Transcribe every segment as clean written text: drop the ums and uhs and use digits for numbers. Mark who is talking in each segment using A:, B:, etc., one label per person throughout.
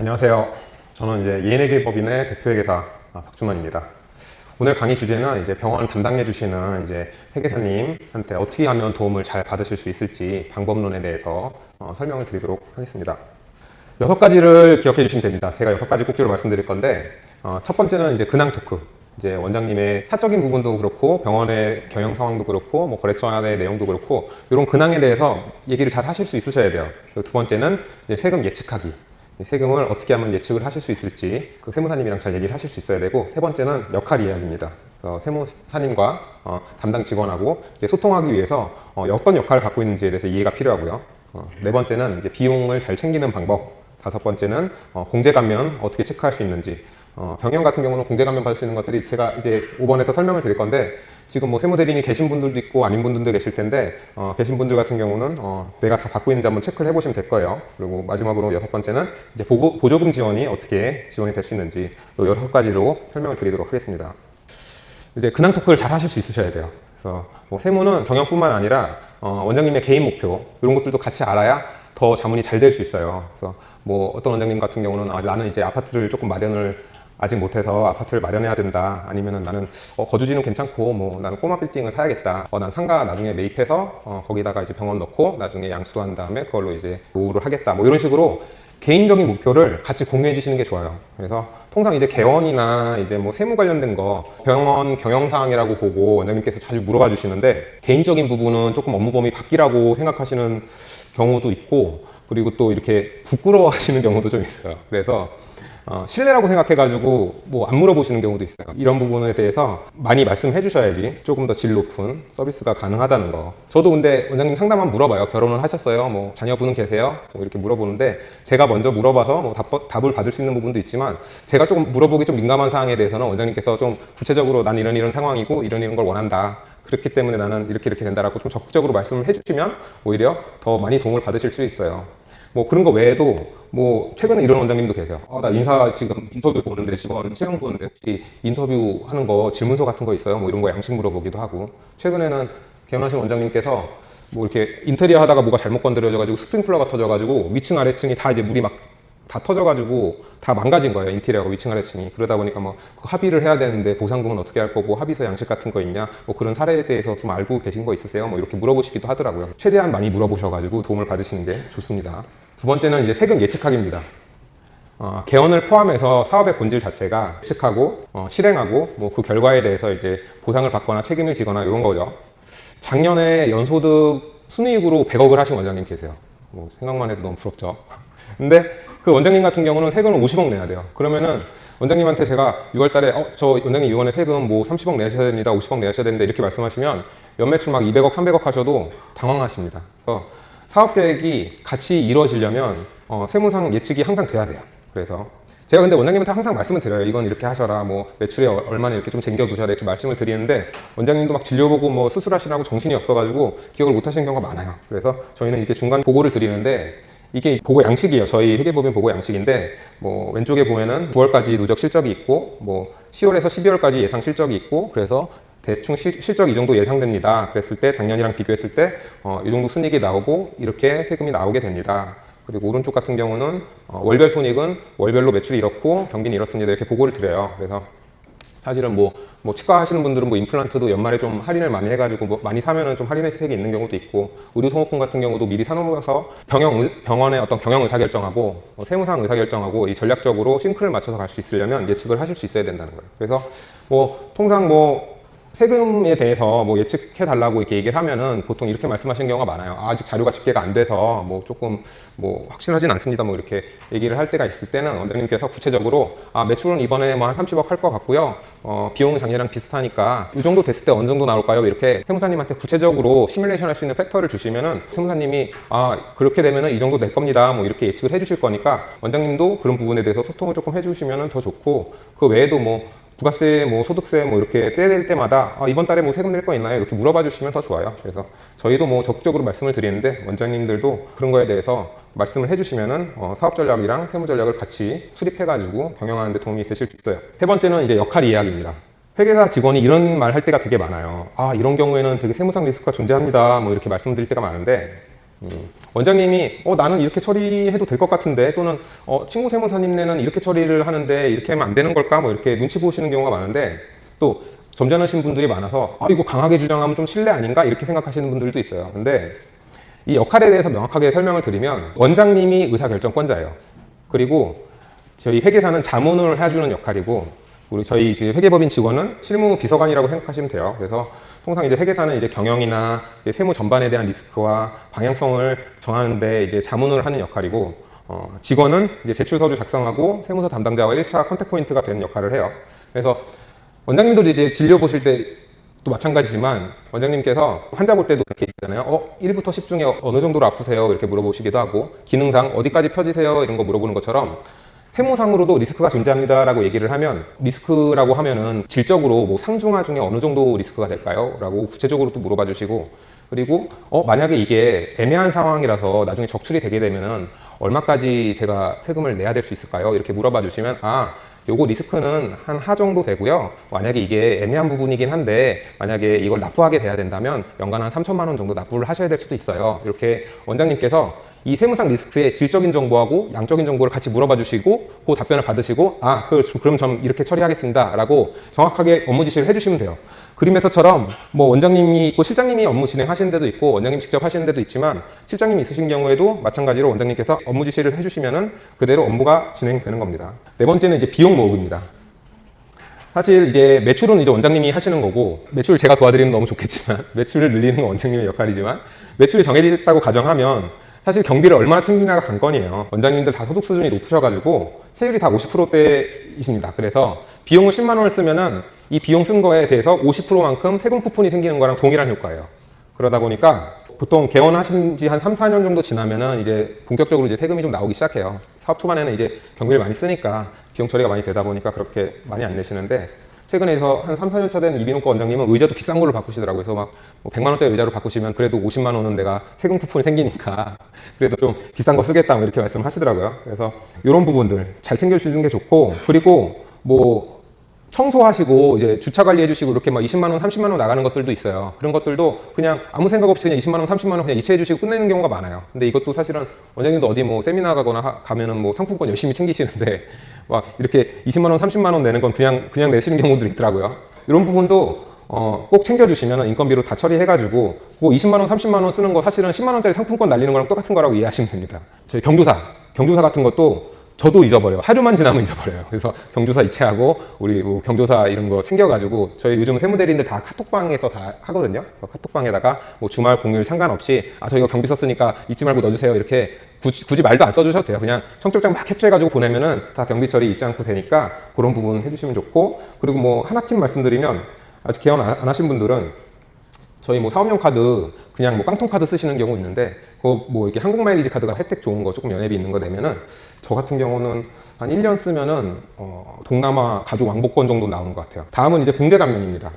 A: 안녕하세요. 저는 이제 이해내기법인의 대표회계사 박준원입니다. 오늘 강의 주제는 이제 병원 담당해 주시는 이제 회계사님한테 어떻게 하면 도움을 잘 받으실 수 있을지 방법론에 대해서 설명을 드리도록 하겠습니다. 6가지를 기억해 주시면 됩니다. 제가 6가지 꼭지로 말씀드릴 건데, 첫 번째는 이제 근황 토크. 이제 원장님의 사적인 부분도 그렇고, 병원의 경영 상황도 그렇고, 뭐 거래처 안의 내용도 그렇고, 이런 근황에 대해서 얘기를 잘 하실 수 있으셔야 돼요. 그리고 두 번째는 이제 세금 예측하기. 세금을 어떻게 하면 예측을 하실 수 있을지 그 세무사님이랑 잘 얘기를 하실 수 있어야 되고, 세 번째는 역할 이야기입니다. 세무사님과 담당 직원하고 이제 소통하기 위해서 어떤 역할을 갖고 있는지에 대해서 이해가 필요하고요. 네 번째는 이제 비용을 잘 챙기는 방법. 다섯 번째는 공제 감면 어떻게 체크할 수 있는지. 병영 같은 경우는 공제 감면 받을 수 있는 것들이 제가 이제 5번에서 설명을 드릴 건데, 지금 뭐 세무대리인이 계신 분들도 있고 아닌 분들도 계실 텐데, 계신 분들 같은 경우는 내가 다 받고 있는지 한번 체크를 해보시면 될 거예요. 그리고 마지막으로 6번째는 이제 보조금 지원이 어떻게 지원이 될 수 있는지 6가지로 설명을 드리도록 하겠습니다. 이제 근황 토크를 잘 하실 수 있으셔야 돼요. 그래서 뭐 세무는 경영뿐만 아니라 원장님의 개인 목표 이런 것들도 같이 알아야 더 자문이 잘 될 수 있어요. 그래서 뭐 어떤 원장님 같은 경우는 나는 이제 아파트를 조금 마련을 아직 못해서 아파트를 마련해야 된다. 아니면은 나는 거주지는 괜찮고 뭐 나는 꼬마 빌딩을 사야겠다. 난 상가 나중에 매입해서 거기다가 이제 병원 넣고 나중에 양수도 한 다음에 그걸로 이제 노후를 하겠다. 뭐 이런 식으로 개인적인 목표를 같이 공유해 주시는 게 좋아요. 그래서 통상 이제 개원이나 이제 뭐 세무 관련된 거 병원 경영사항이라고 보고 원장님께서 자주 물어봐 주시는데, 개인적인 부분은 조금 업무 범위 밖이라고 생각하시는 경우도 있고, 그리고 또 이렇게 부끄러워 하시는 경우도 좀 있어요. 그래서 신뢰라고 생각해가지고 뭐 안 물어보시는 경우도 있어요. 이런 부분에 대해서 많이 말씀해 주셔야지 조금 더 질 높은 서비스가 가능하다는 거. 저도 근데 원장님 상담만 물어봐요. 결혼을 하셨어요? 뭐 자녀분은 계세요? 뭐 이렇게 물어보는데, 제가 먼저 물어봐서 뭐 답을 받을 수 있는 부분도 있지만, 제가 조금 물어보기 좀 민감한 사항에 대해서는 원장님께서 좀 구체적으로 난 이런 상황이고 이런 걸 원한다. 그렇기 때문에 나는 이렇게 된다라고 좀 적극적으로 말씀을 해주시면 오히려 더 많이 도움을 받으실 수 있어요. 뭐 그런 거 외에도 뭐 최근에 이런 원장님도 계세요. 나 인사 지금 인터뷰 보는데, 직원 채용 보는데 혹시 인터뷰 하는 거 질문서 같은 거 있어요? 뭐 이런 거 양식 물어보기도 하고, 최근에는 개원하신 원장님께서 뭐 이렇게 인테리어 하다가 뭐가 잘못 건드려져가지고 스프링클러가 터져가지고 위층 아래층이 다 이제 물이 막 다 터져가지고 다 망가진 거예요. 인테리어가 위층 아래층이. 그러다 보니까 뭐 합의를 해야 되는데 보상금은 어떻게 할 거고 합의서 양식 같은 거 있냐, 뭐 그런 사례에 대해서 좀 알고 계신 거 있으세요? 뭐 이렇게 물어보시기도 하더라고요. 최대한 많이 물어보셔가지고 도움을 받으시는 게 좋습니다. 두 번째는 이제 세금 예측하기입니다. 개원을 포함해서 사업의 본질 자체가 예측하고 실행하고 뭐 그 결과에 대해서 이제 보상을 받거나 책임을 지거나 이런 거죠. 작년에 연소득 순이익으로 100억을 하신 원장님 계세요. 뭐 생각만 해도 너무 부럽죠. 근데 그 원장님 같은 경우는 세금을 50억 내야 돼요. 그러면은 원장님한테 제가 6월 달에 저 원장님 이번에 세금 뭐 30억 내셔야 됩니다. 50억 내셔야 됩니다. 이렇게 말씀하시면 연매출 막 200억, 300억 하셔도 당황하십니다. 그래서 사업 계획이 같이 이루어지려면 세무상 예측이 항상 돼야 돼요. 그래서 제가 근데 원장님한테 항상 말씀을 드려요. 이건 이렇게 하셔라. 뭐 매출에 얼마나 이렇게 좀 챙겨두셔라. 이렇게 말씀을 드리는데, 원장님도 막 진료보고 뭐 수술하시라고 정신이 없어가지고 기억을 못 하시는 경우가 많아요. 그래서 저희는 이렇게 중간 보고를 드리는데, 이게 보고 양식이에요. 저희 회계법인 보고 양식인데, 뭐 왼쪽에 보면은 9월까지 누적 실적이 있고, 뭐 10월에서 12월까지 예상 실적이 있고, 그래서 대충 실적 이 정도 예상됩니다. 그랬을 때 작년이랑 비교했을 때 이 정도 순이익이 나오고 이렇게 세금이 나오게 됩니다. 그리고 오른쪽 같은 경우는 월별 손익은 월별로 매출이 이렇고 경비는 이렇습니다. 이렇게 보고를 드려요. 그래서 사실은 뭐 치과 하시는 분들은 뭐 임플란트도 연말에 좀 할인을 많이 해가지고 뭐 많이 사면은 좀 할인 혜택이 있는 경우도 있고, 의료 소모품 같은 경우도 미리 사놓아서 병원의 어떤 경영 의사결정하고 세무상 의사결정하고 이 전략적으로 싱크를 맞춰서 갈 수 있으려면 예측을 하실 수 있어야 된다는 거예요. 그래서 뭐 통상 뭐 세금에 대해서 뭐 예측해 달라고 이렇게 얘기를 하면은 보통 이렇게 말씀하시는 경우가 많아요. 아직 자료가 집계가 안 돼서 뭐 조금 뭐 확실하진 않습니다. 뭐 이렇게 얘기를 할 때가 있을 때는 원장님께서 구체적으로 매출은 이번에 뭐 한 30억 할 것 같고요. 비용은 작년이랑 비슷하니까 이 정도 됐을 때 어느 정도 나올까요? 이렇게 세무사님한테 구체적으로 시뮬레이션 할 수 있는 팩터를 주시면은 세무사님이 그렇게 되면은 이 정도 낼 겁니다. 뭐 이렇게 예측을 해 주실 거니까, 원장님도 그런 부분에 대해서 소통을 조금 해 주시면은 더 좋고, 그 외에도 뭐 부가세, 뭐 소득세 뭐 이렇게 떼낼 때마다 이번 달에 뭐 세금 낼 거 있나요? 이렇게 물어봐 주시면 더 좋아요. 그래서 저희도 뭐 적극적으로 말씀을 드리는데, 원장님들도 그런 거에 대해서 말씀을 해주시면은 사업 전략이랑 세무 전략을 같이 수립해가지고 경영하는 데 도움이 되실 수 있어요. 세 번째는 이제 역할 이야기입니다. 회계사 직원이 이런 말 할 때가 되게 많아요. 이런 경우에는 되게 세무상 리스크가 존재합니다. 뭐 이렇게 말씀드릴 때가 많은데, 원장님이 나는 이렇게 처리해도 될 것 같은데, 또는 친구 세무사님네는 이렇게 처리를 하는데 이렇게 하면 안 되는 걸까, 뭐 이렇게 눈치 보시는 경우가 많은데, 또 점잖으신 분들이 많아서 이거 강하게 주장하면 좀 실례 아닌가 이렇게 생각하시는 분들도 있어요. 근데 이 역할에 대해서 명확하게 설명을 드리면, 원장님이 의사결정권자예요. 그리고 저희 회계사는 자문을 해주는 역할이고, 우리 저희 회계법인 직원은 실무 비서관이라고 생각하시면 돼요. 그래서 통상 이제 회계사는 이제 경영이나 이제 세무 전반에 대한 리스크와 방향성을 정하는데 이제 자문을 하는 역할이고, 직원은 이제 제출서류 작성하고 세무서 담당자와 1차 컨택 포인트가 되는 역할을 해요. 그래서 원장님도 이제 진료 보실 때 또 마찬가지지만, 원장님께서 환자 볼 때도 그렇게 있잖아요. 1부터 10 중에 어느 정도로 아프세요? 이렇게 물어보시기도 하고, 기능상 어디까지 펴지세요? 이런 거 물어보는 것처럼 세무상으로도 리스크가 존재합니다라고 얘기를 하면, 리스크라고 하면은 질적으로 뭐 상중하 중에 어느 정도 리스크가 될까요? 라고 구체적으로 또 물어봐 주시고, 그리고 만약에 이게 애매한 상황이라서 나중에 적출이 되게 되면은 얼마까지 제가 세금을 내야 될 수 있을까요? 이렇게 물어봐 주시면, 요거 리스크는 한 하 정도 되고요. 만약에 이게 애매한 부분이긴 한데, 만약에 이걸 납부하게 돼야 된다면 연간 한 3천만 원 정도 납부를 하셔야 될 수도 있어요. 이렇게 원장님께서 이 세무상 리스크의 질적인 정보하고 양적인 정보를 같이 물어봐 주시고, 그 답변을 받으시고, 그럼 전 이렇게 처리하겠습니다 라고 정확하게 업무 지시를 해주시면 돼요. 그림에서처럼 뭐 원장님이 있고 실장님이 업무 진행하시는 데도 있고, 원장님 직접 하시는 데도 있지만, 실장님이 있으신 경우에도 마찬가지로 원장님께서 업무 지시를 해주시면은 그대로 업무가 진행되는 겁니다. 네 번째는 이제 비용 모으기입니다. 사실 이제 매출은 이제 원장님이 하시는 거고, 매출 제가 도와드리면 너무 좋겠지만, 매출을 늘리는 건 원장님의 역할이지만, 매출이 정해졌다고 가정하면 사실 경비를 얼마나 챙기냐가 관건이에요. 원장님들 다 소득 수준이 높으셔가지고 세율이 다 50%대이십니다. 그래서 비용을 10만 원을 쓰면은 이 비용 쓴 거에 대해서 50%만큼 세금 쿠폰이 생기는 거랑 동일한 효과예요. 그러다 보니까 보통 개원하신 지 한 3, 4년 정도 지나면은 이제 본격적으로 이제 세금이 좀 나오기 시작해요. 사업 초반에는 이제 경비를 많이 쓰니까 비용 처리가 많이 되다 보니까 그렇게 많이 안 내시는데, 최근에서 한 3, 4년 차 된 이비인후과 원장님은 의자도 비싼 걸로 바꾸시더라고요. 그래서 막 100만 원짜리 의자로 바꾸시면 그래도 50만 원은 내가 세금 쿠폰이 생기니까 그래도 좀 비싼 거 쓰겠다, 뭐 이렇게 말씀하시더라고요. 그래서 이런 부분들 잘 챙겨주시는 게 좋고, 그리고 뭐 청소하시고 이제 주차 관리해 주시고 이렇게 막 20만 원, 30만 원 나가는 것들도 있어요. 그런 것들도 그냥 아무 생각 없이 그냥 20만 원, 30만 원 그냥 이체해 주시고 끝내는 경우가 많아요. 근데 이것도 사실은 원장님도 어디 뭐 세미나 가거나 가면은 뭐 상품권 열심히 챙기시는데 막 이렇게 20만 원, 30만 원 내는 건 그냥 내시는 경우들이 있더라고요. 이런 부분도 꼭 챙겨주시면 인건비로 다 처리해가지고 그 20만 원, 30만 원 쓰는 거 사실은 10만 원짜리 상품권 날리는 거랑 똑같은 거라고 이해하시면 됩니다. 저희 경조사 같은 것도 저도 잊어버려요. 하루만 지나면 잊어버려요. 그래서 경조사 이체하고 우리 뭐 경조사 이런 거 챙겨가지고, 저희 요즘 세무대리인들 다 카톡방에서 다 하거든요. 그래서 카톡방에다가 뭐 주말 공휴일 상관없이 저 이거 경비 썼으니까 잊지 말고 넣어주세요, 이렇게 굳이 말도 안 써주셔도 돼요. 그냥 청첩장 막 캡처해가지고 보내면은 다 경비 처리 잊지 않고 되니까 그런 부분 해주시면 좋고, 그리고 뭐 하나 팁 말씀드리면, 아직 개원 안 하신 분들은 저희 뭐 사업용 카드 그냥 뭐 깡통 카드 쓰시는 경우 있는데, 그거 뭐 이렇게 한국 마일리지 카드가 혜택 좋은 거 조금 연회비 있는 거 내면은, 저 같은 경우는 한 1년 쓰면은 동남아 가족 왕복권 정도 나오는 것 같아요. 다음은 이제 공제 감면입니다.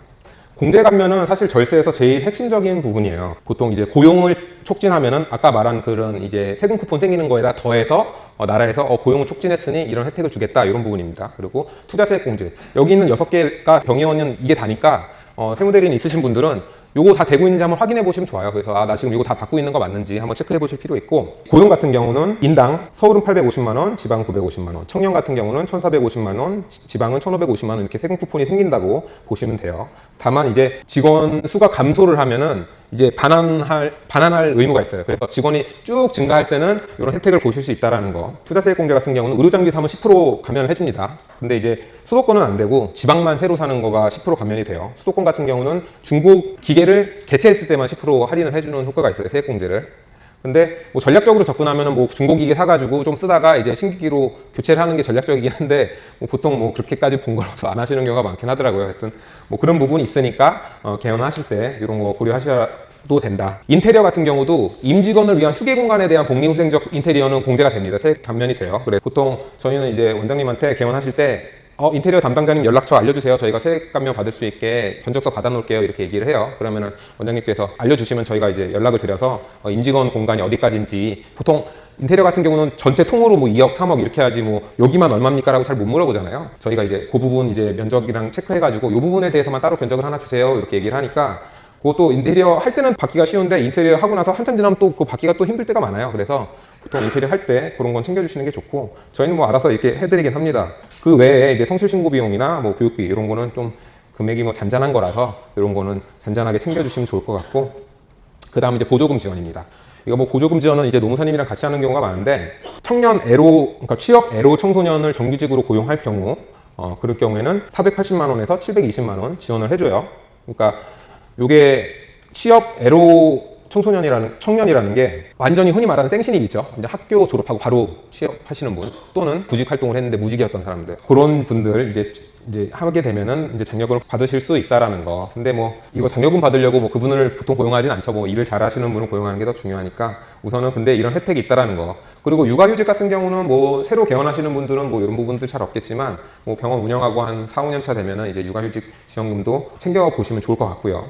A: 공제 감면은 사실 절세에서 제일 핵심적인 부분이에요. 보통 이제 고용을 촉진하면은 아까 말한 그런 이제 세금 쿠폰 생기는 거에다 더해서 나라에서 고용을 촉진했으니 이런 혜택을 주겠다, 이런 부분입니다. 그리고 투자세액 공제, 여기 있는 6개가 병의원은 이게 다니까 세무대리인 있으신 분들은 요거 다 되고 있는지 한번 확인해 보시면 좋아요. 그래서 나 지금 이거 다 받고 있는 거 맞는지 한번 체크해 보실 필요 있고, 고용 같은 경우는 인당 서울은 850만 원, 지방은 950만 원, 청년 같은 경우는 1,450만 원, 지방은 1,550만 원, 이렇게 세금 쿠폰이 생긴다고 보시면 돼요. 다만 이제 직원 수가 감소를 하면은 이제 반환할 의무가 있어요. 그래서 직원이 쭉 증가할 때는 이런 혜택을 보실 수 있다라는 거. 투자세액 공제 같은 경우는 의료장비 사면 10% 감면을 해줍니다. 근데 이제 수도권은 안 되고 지방만 새로 사는 거가 10% 감면이 돼요. 수도권 같은 경우는 중고 기계를 개체했을 때만 10% 할인을 해주는 효과가 있어요, 세액 공제를. 근데 뭐 전략적으로 접근하면은 뭐 중고기계 사가지고 좀 쓰다가 이제 신기기로 교체를 하는 게 전략적이긴 한데, 뭐 보통 뭐 그렇게까지 번거로워서 안 하시는 경우가 많긴 하더라고요. 하여튼 뭐 그런 부분이 있으니까 개원하실 때 이런 거 고려하셔도 된다. 인테리어 같은 경우도 임직원을 위한 휴게 공간에 대한 복리후생적 인테리어는 공제가 됩니다. 세액 감면이 돼요. 그래 보통 저희는 이제 원장님한테 개원하실 때 인테리어 담당자님 연락처 알려주세요. 저희가 세액 감면 받을 수 있게 견적서 받아놓을게요, 이렇게 얘기를 해요. 그러면은 원장님께서 알려주시면 저희가 이제 연락을 드려서 임직원 공간이 어디까지인지, 보통 인테리어 같은 경우는 전체 통으로 뭐 2억, 3억 이렇게 하지 뭐 여기만 얼마입니까? 라고 잘 못 물어보잖아요. 저희가 이제 그 부분 이제 면적이랑 체크해가지고 이 부분에 대해서만 따로 견적을 하나 주세요, 이렇게 얘기를 하니까 그것도 인테리어 할 때는 받기가 쉬운데 인테리어 하고 나서 한참 지나면 또 그 받기가 또 힘들 때가 많아요. 그래서 보통 인테리어 할 때 그런 건 챙겨주시는 게 좋고, 저희는 뭐 알아서 이렇게 해드리긴 합니다. 그 외에 이제 성실신고 비용이나 뭐 교육비 이런 거는 좀 금액이 뭐 잔잔한 거라서 이런 거는 잔잔하게 챙겨주시면 좋을 것 같고, 그 다음 이제 보조금 지원입니다. 이거 뭐 보조금 지원은 이제 노무사님이랑 같이 하는 경우가 많은데, 청년 애로, 그러니까 취업 애로 청소년을 정규직으로 고용할 경우, 그럴 경우에는 480만 원에서 720만 원 지원을 해줘요. 그러니까 요게 취업 애로 청년이라는 게 완전히 흔히 말하는 생신입이죠. 이제 학교 졸업하고 바로 취업하시는 분, 또는 구직 활동을 했는데 무직이었던 사람들, 그런 분들 이제 하게 되면은 이제 장려금을 받으실 수 있다라는 거. 근데 뭐 이거 장려금 받으려고 뭐 그분을 보통 고용하진 않죠. 뭐 일을 잘하시는 분을 고용하는 게 더 중요하니까 우선은, 근데 이런 혜택이 있다라는 거. 그리고 육아휴직 같은 경우는 뭐 새로 개원하시는 분들은 뭐 이런 부분들 잘 없겠지만, 뭐 병원 운영하고 한 4, 5년 차 되면은 이제 육아휴직 지원금도 챙겨 보시면 좋을 것 같고요.